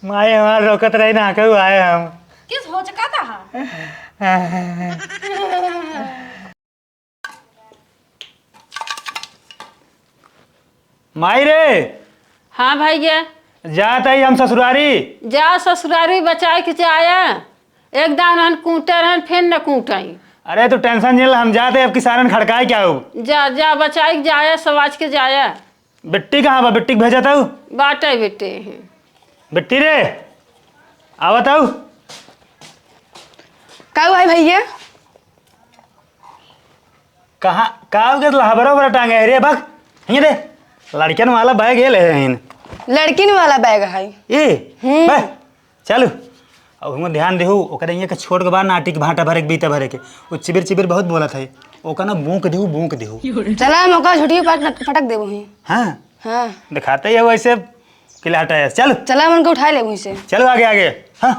माए हमार रोकत रही ना कहू आए हम किस हो चुका था। माई रे हाँ भैया जात आई हम ससुरारी। जा ससुरारी बचाए के जाया एक दान हन कूटे रहन फिर न कूटाई। अरे तू टेंशन नहीं हम जाते अब किसारन खड़काए क्या हो। जा जा बचाए के जाया सवाज के जाया। बिट्टी कहाँ बा बिट्टी भेजा था बाटे बेटे बिट्टी रे आवत आऊ का भाई भैया कहाँ का बरा बरा टांगे रे बक ये दे लड़कियन वाला बैग ये ले हैं लड़किन वाला बैग है ए बे चलो अब हम ध्यान देहु ओकरे ये के छोड़ के बाद नाटी के भाटा भरे के बीता भरे के वो चिबिर चिबिर बहुत बोला था ओका ना बूक देहु चला मौका झूठी पटक देबो ही। हाँ हाँ दिखाते ही वैसे किलाटा है चल चला मन को उठा ले मुझसे। चलो आगे आगे हाँ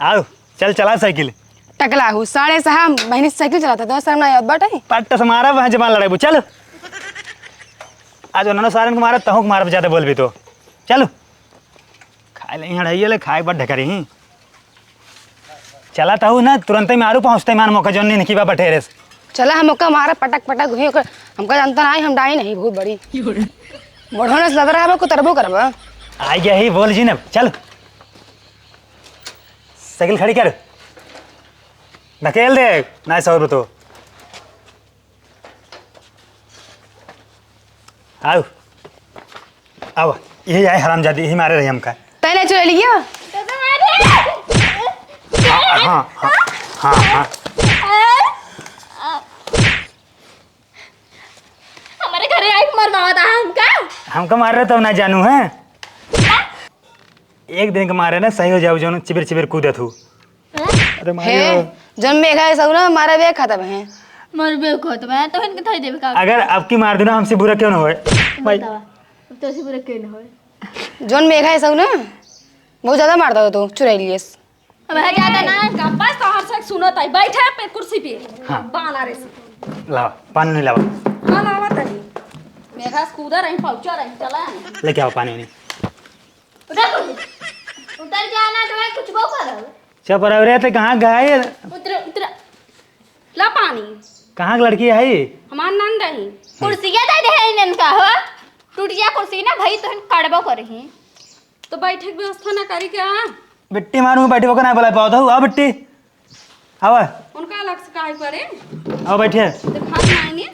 आओ चल चला साइकिल टकला हूँ साढ़े सहा बहनी से साइकिल चलाता था शर्म ना बट है पट्टा से मारा वहाँ जमान लड़ाई चलो आज उन्होंने सारन को मारा तहु मारा ज्यादा बोल भी तो चलो खाए ले हड़ाइए ले खाए बड़ ढकरी ही चला तहु ना तुरंत ही मारू पहुँचते मान मौका जो नहीं बा बठेरे से चला हम मौका मारा पटक पटक हुई हमको जानता नहीं हम डाई नहीं बहुत बड़ी बढ़ोने से लग रहा है को तरबो करबा आ गया ही बोल जी ना चल साइकिल खड़ी कर धकेल दे ना सौ तो आओ आओ यही आए हरामजादी यही मारे रही हमका तैने चुरा लिया। हाँ हाँ हाँ हाँ हमारे घरे आई मरवा था हमका मार रहे तो ना जानू है एक दिन के मारे ना सही हो जाओ जो चिबिर चिबिर कूदे थू अरे है जब मेघा है सब ना हमारा बैग खत्म है मर बे को तो मैं तो इनके थाई देबे का अगर आपकी मार देना हमसे बुरा क्यों ना होए भाई तो से पूरा क्यों न होए जोन मेघा है सब ना बहुत ज्यादा मारता हो तो चुरा लिए। अब है ज्यादा ना गप्पा शहर से सुनत आई बैठे पे कुर्सी पे हाँ। बाना रे से लावा पानी नहीं लावा हां लावा तनी मेघा कूदा रही पहुंचा रही चला लेके आओ पानी नहीं उतर जाना तो मैं कुछ वो कर चुप रहो रे तो कहाँ गए उतर उतर ला पानी कहाँ की लड़की है हमार नंद रही कुर्सी के दे दे इनका हो टूट जा कुर्सी ना भाई तो कड़बो करही तो बैठे के व्यवस्था ना करी क्या बिट्टी मारू बैठी होकर ना बोला पाओ तो आओ बिट्टी आओ उनका अलग से काहे करे आओ बैठिए दिखा मायने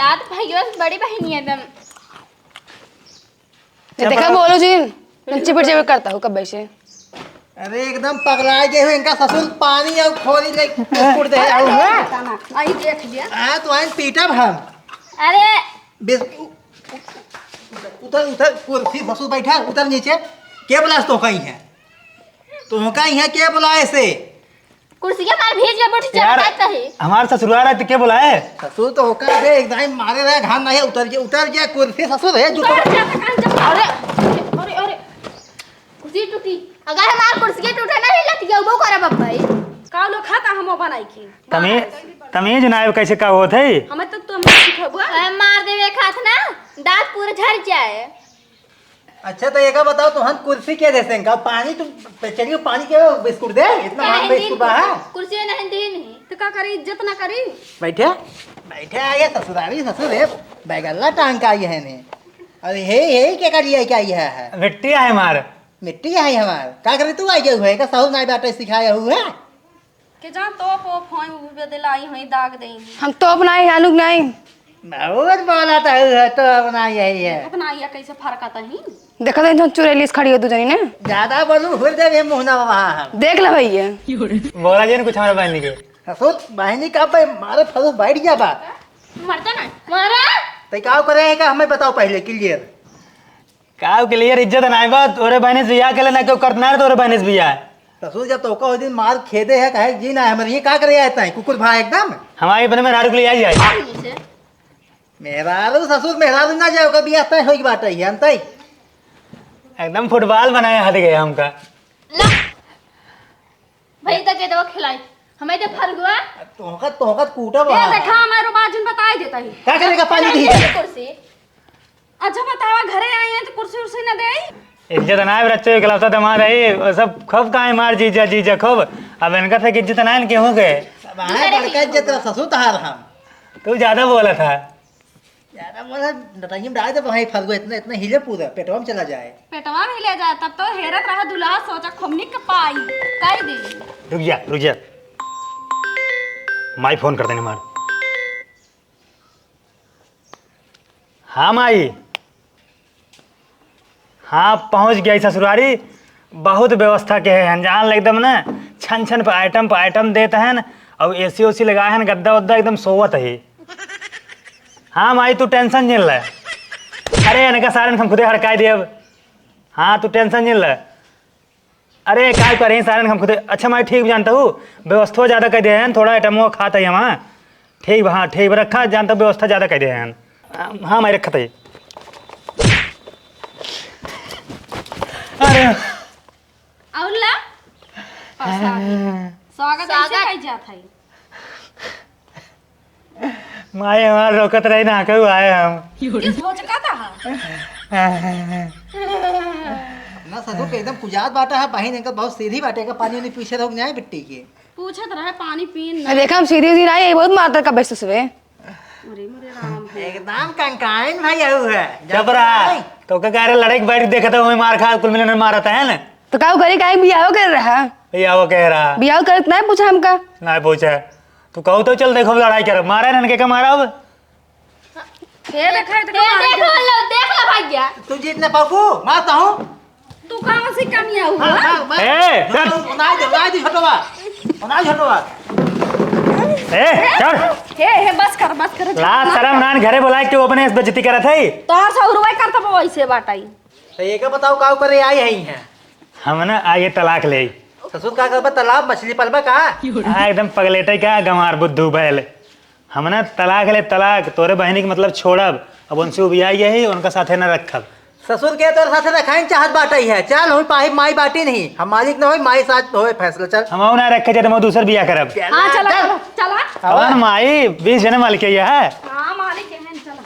लात भाइयों बड़ी बहनी है एकदम देखा बोलो जी चिपट चिपट करता हूँ कब से। अरे एकदम पगला गए हुए इनका ससुर पानी और खोरी ले बिस्कुट दे आऊ है आई देख लिया आ तो आइन पीटा हम अरे उतर उतर कुर्सी ससुर बैठा उतर नीचे के बोला तो कहीं है तो कहीं है के बोला ऐसे कुर्सी के मार भेज के बैठ यार जाता है हमारे ससुराल है तो क्या बोला है ससुर तो होकर बे एकदम मारे रहे घाम नहीं उतर गया कुर्सी ससुर है जो अरे अरे अरे कुर्सी टूटी अगर हमार कुर्सी टूटे ना हिलत के वो करब भाई का लोग खाता हम बनाई की तमीज ना कैसे का होत है हमें तो तुम सिखबो मार देवे खात ना दांत पूरे झड़ जाए। अच्छा तो एक बताओ तो हम कुर्सी के देते हैं पानी तुम चलिए पानी के बिस्कुट दे इतना हाथ बिस्कुट बा कुर्सी में नहीं दी नहीं तो का करी इज्जत ना करी बैठे बैठे आए ससुरारी ससुर है बैगल्ला टांग का आई है ने अरे हे क्या करिए क्या ये है मिट्टी है हमारे मिट्टी है हमार का करे तू आई गए हुए का सहु नहीं बाटे सिखाया हुआ के जा तो पो फोन बदलाई हई दाग देंगी हम तो अपना ही आलू नहीं बहुत बोला था तो अपना यही है अपना ये कैसे फर्क आता ही देखा तो चुरेली खड़ी हो तू जनी ने ज्यादा बोलू भूल दे मुहना वहाँ देख ले भैया बोला जी ने कुछ हमारे बहनी के ससुर बहनी का भाई मारे फसु बैठ गया बा मरता ना मारा तो क्या करेगा हमें बताओ पहले क्लियर काव के लिए इज्जत ना बा तोरे बहने से बियाह के ना क्यों करना है तोरे बहने से बियाह ससुर जब तो उस दिन मार खेदे है कहे जी ना हमारे ये क्या करे आता है कुकुर भाई एकदम हमारे बने में नारू के लिए आई जाए मेहरारू ससुर मेहरारू ना जाओ कभी आता है होगी बात है अंत एकदम फुटबॉल बनाए हाथ गए हमका ला भाई तक के दवा खिलाई हमें तो फल हुआ तोहका कूटा ये वहाँ देखा हमारे बाजन बता देता ही क्या करेगा पानी दी कुर्सी अच्छा बतावा घरे इज्जत ना बच्चे इकलौता दमाद है वो सब खूब काहे मार जीजा जीजा खूब अब इनका था कि इज्जत ना इनके हो गए बाहर बड़का इज्जत ससुर तहार हम तू ज्यादा बोला था ज्यादा बोला नटंगी में डाल दे वहीं फल गो इतना इतना हिले पूरा पेटवा में चला जाए पेटवा में ले जाए तब तो हेरत रहा दुल्हा सोचा खुमनी के पाई कह दे रुक जा माई फोन कर देने मार हाँ माई हाँ पहुंच गया ससुरारी बहुत व्यवस्था के है जान एकदम ना छन छन पे आइटम देते हैं न, और एसी ओसी लगाए हैं गद्दा उद्दा एकदम सोवत है हाँ माई तू टेंशन झेल रहा अरे इनका सारे हम खुदे हड़काए दिए अब हाँ तू टेंशन झेल रहा अरे काय करें सारे हम खुदे अच्छा माई ठीक जानता हूँ व्यवस्था ज़्यादा कर दिए हैं थोड़ा आइटम वो खाता है वहाँ ठीक हाँ ठीक रखा जानता व्यवस्था ज़्यादा कर दिए हैं हाँ माई रखा था अरे औला स्वागत ऐसे कह जात है माई हमारा रोकत रही ना क्यों आए हम किस हो चुका था ना ससुर के एकदम कुजात बाटा है बहन इनका बहुत सीधी बाटे का पानी नहीं पीछे रोक जाए बिट्टी के पूछत रहे पानी पीन अरे देखा हम सीधी उधी आई ये बहुत मारता का बेस्ट सुबह अरे मेरे राम एकदम कंकाइन भाई आऊ है जब रहा तो क्या कह रहे लड़ाई बैठ देखा था वही मार खा कुल मिलने मारा था है ना तो का करी का बियाह कर रहा भैया वो कह रहा बियाह करत नहीं पूछा हमका ना पूछा तू कहो तो चल देखो लड़ाई कर मारा है ननके का मारा अब ये देखा है तो देख लो भैया तू जीतने पापू मारता हूँ तू कहां से कमिया हुआ ए चल उनाई दे हटवा ए चल हे बस कर लाज शर्म नान घरे बुलाए के अपने बेइज्जती करत है तोहर से रुपए करत वैसे बाटाई तो ये का बताओ का करे आई है हम ना आगे तलाक ले ससुर का करबा तालाब मछली पलबा का एकदम पगलेटे का गंवार बुद्धू बैल हम ना तलाक ले तलाक तोरे बहनी के मतलब छोड़ब अब उनसे उबियाई यही उनका साथे न रखब ससुर के तोर साथे रखाइन चाहत बाटई है चल होई पाही माई बाटी नहीं हम मालिक न होई माई साथ होए फैसला चल हम ना रखे जब दूसर बिया करब हां चला और माई 20 जने मालिक है हां मालिक है चला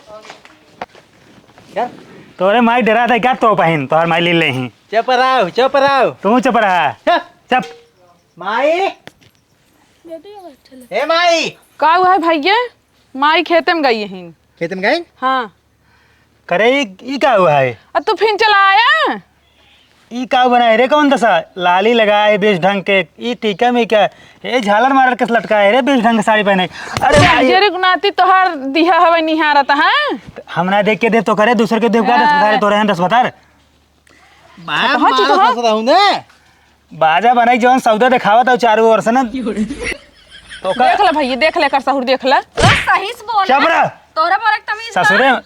चल तोरे माई डरा था क्या तो पहन तोहर माई ले ले ही चुप रहो तू चुप रहा चुप माई ए माई का हुआ है भैया माई खेते में गई है खेत में गई हाँ करे ई का हुआ है अब तू फिर चला आया ई का बनाए रे कौन दसा लाली लगाए बेच ढंग के ई टीका में क्या ये झालर मारल के लटकाए रे बेच ढंग के साड़ी पहने अरे भाई जेरे गुनाती तोहार दिया हवा निहारत है हमरा देख के दे तो करे दूसर के देख का 10 बता तोरे हैं 10 बता बाप मारो ससुर रहू ने बाजा बनाई जवन सौदा दिखावत है चारों ओर से ना तो का देख ले भैया देख ले कर सहुर देख ले सही से बोल चुप रह तोरा पर एक तमीज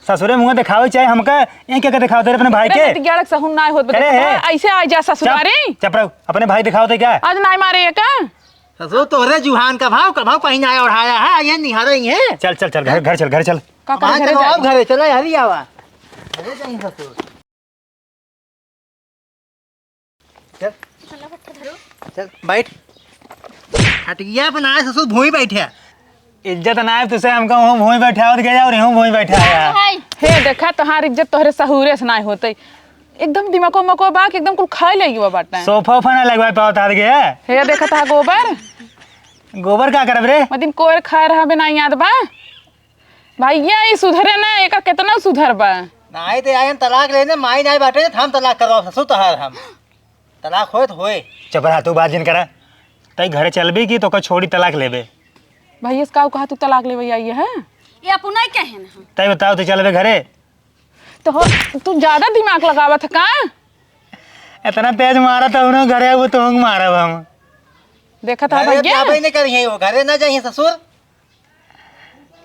ससुरे मुंह दिखावे चाहे हमका ये क्या दिखाओ तेरे अपने भाई के ग्यारह सहुर ना होत अरे है। ऐसे आ जा ससुरारी चुप रहो अपने भाई दिखाओ तो क्या आज नहीं मारे का ससुर तोरे जुहान का भाव पहना है ओढ़ाया है ये निहारे ही है चल चल चल घर चल घर चल का वहां घरे चलो जाए। अब घरे चलो हरी आवा घरे जाई ससुर चल बैठ हटिया बनाए ससुर भूमि बैठे इज्जत ना है तुझसे हमका हूँ भूमि बैठा हो गया और यूं भूमि बैठा है हे देखा तोहार इज्जत तोहरे सहुरे से नहीं होते एकदम दिमागो मको बा कि एकदम कुल खा ले युवा बाटे सोफा ओफा ना लगवाए पाओ तार गया हे देखा था गोबर गोबर का करब रे मदिन कोर खा रहा बे ना याद बा भैया ये सुधरे ना एक कितना सुधर बा नाई ते आयन तलाक लेने माई नाई बाटे हम तलाक करवा ससुर तहार हम तलाक होए तो होए चुप रहा तू बात जिन करा तई घरे चलबी की तो का छोड़ी तलाक लेबे भैया से कहा तू तलाक ले भैया ये है ये अपना ही कहे ना तई बताओ तू चलबे घरे तो तू ज्यादा दिमाग लगावत है का इतना तेज मारा था उन्होंने घरे वो तो मारब हम देखा था घरे भैया जाबे नहीं करिए वो घरे ना जाइए ससुर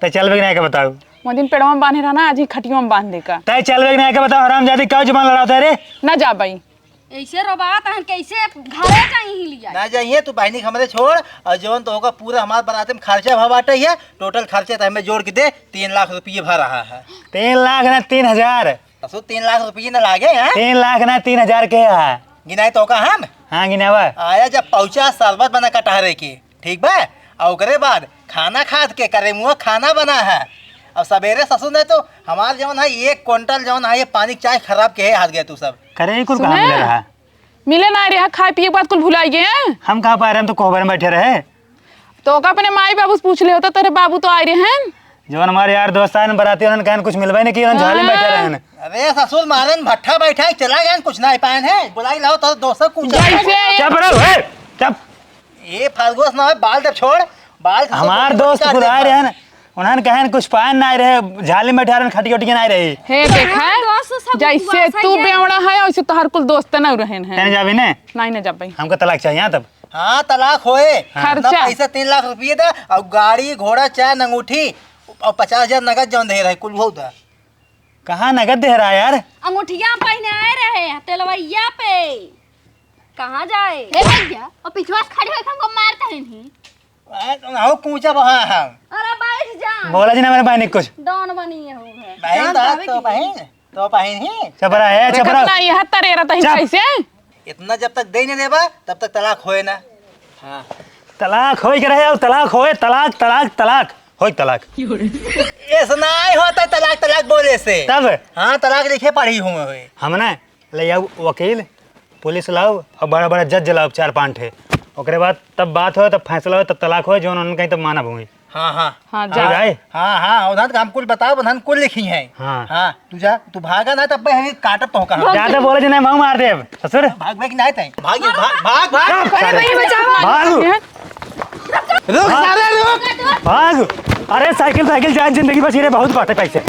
तई चलबे नहीं के बताओ मदिन पेड़वा में बांधे रहना आज ही खटियों में बांध दे का तई चलबे नहीं के बताओ हराम जादी क्यों जुबान लड़ाता रे ना जा भाई ऐसे रोबात हन कैसे घरे जाई ही लिया ना जाइए तू बहनी हमरे छोड़ और जवन तो होगा पूरा हमारे बराते में खर्चा भा बाटे है टोटल खर्चे तो हमें जोड़ के दे 3 लाख रुपये भर रहा है 3 लाख ना 3000 ससुर 3 लाख रुपये ना लागे हैं 3 लाख ना 3000 के है गिनाई तो का हम हाँ गिनावा आया जब पहुंचा शरबत बना कटहरे के ठीक बा और ओकरे बाद खाना खाद के करे मुँह खाना बना है अब सवेरे ससुर ने तो हमारे जवन है 1 क्विंटल जवन है ये पानी चाय खराब के हाथ गए तू सब। करे कुल कहाँ मिल रहा है? मिले ना रहा खाए पिए के बाद कुल भुलाई गए हैं। हम कहाँ पा रहे, हम तो कोहबर में बैठे रहे। तो का अपने माई बाबू से पूछ ले होता, तेरे बाबू तो आ रहे हैं। जवन हमारे यार दोस्त आए बराती उन्होंने कहन कुछ मिलवाई नहीं किया, झाले में बैठे रहे। अरे ससुर मारन भट्ठा बैठा चला गया कुछ नहीं पाए है, बुलाई लाओ तो दोस्त कुछ चुप रहो, चुप। ये फालगोस ना बाल जब छोड़ बाल हमार दोस्त बुला रहे हैं, उन्होंने कहन कुछ पान ना रहे, झाले में बैठा रहे, खटी खटी ना रही। हे देखा जैसे तू बेवड़ा है वैसे तो हर कुल दोस्त ना रहे हैं। तेने जाबी ने नहीं ना जाबी, हमको तलाक चाहिए तब। हाँ तलाक होए, खर्चा पैसा 3 लाख रुपये था और गाड़ी घोड़ा चाय अंगूठी और 50,000 नगद जौन दे रहे कुल बहुत। कहाँ नगद दे रहा है यार? अंगूठिया पहने आए रहे तेलवैया पे। कहाँ जाए हे भैया और पिछवा से खड़े होके हमको मारता है नहीं। आओ कूचा बहा हम। अरे बैठ जा। बोला जी ना मेरे भाई ने कुछ। डॉन बनी हो है। बहन तो बहन ही चपरा है, चपरा। ना यह तरे रहता है कैसे। इतना जब तक दे नहीं देबा तब तक तलाक होए ना। हाँ तलाक होई के रहे और तलाक होए, तलाक तलाक तलाक होई तलाक। ऐसा नहीं होता तलाक तलाक बोले से तब हाँ तलाक लिखे पढ़ी हुए हम ना ले आओ वकील, पुलिस लाओ और बड़ा बड़ा जज लाओ 4-5 ठे, ओकरे बाद तब बात हो, तब फैसला हो, तब तलाक हो, जो उन्होंने कहीं तब माना भूमि। हाँ हाँ हाँ जा जाए। हाँ हाँ उधर हम कुल बताओ उधर कुल लिखी है। हाँ हाँ तू जा, तू भागा ना तब भाई काटब तो कहाँ ज्यादा बोले जी नहीं माऊ मार दे ससुर। भाग भाग नहीं थे भाग भाग भाग भाग रुक सारे रुक भाग। अरे साइकिल साइकिल जाए, जिंदगी बची रहे, बहुत बातें पैसे।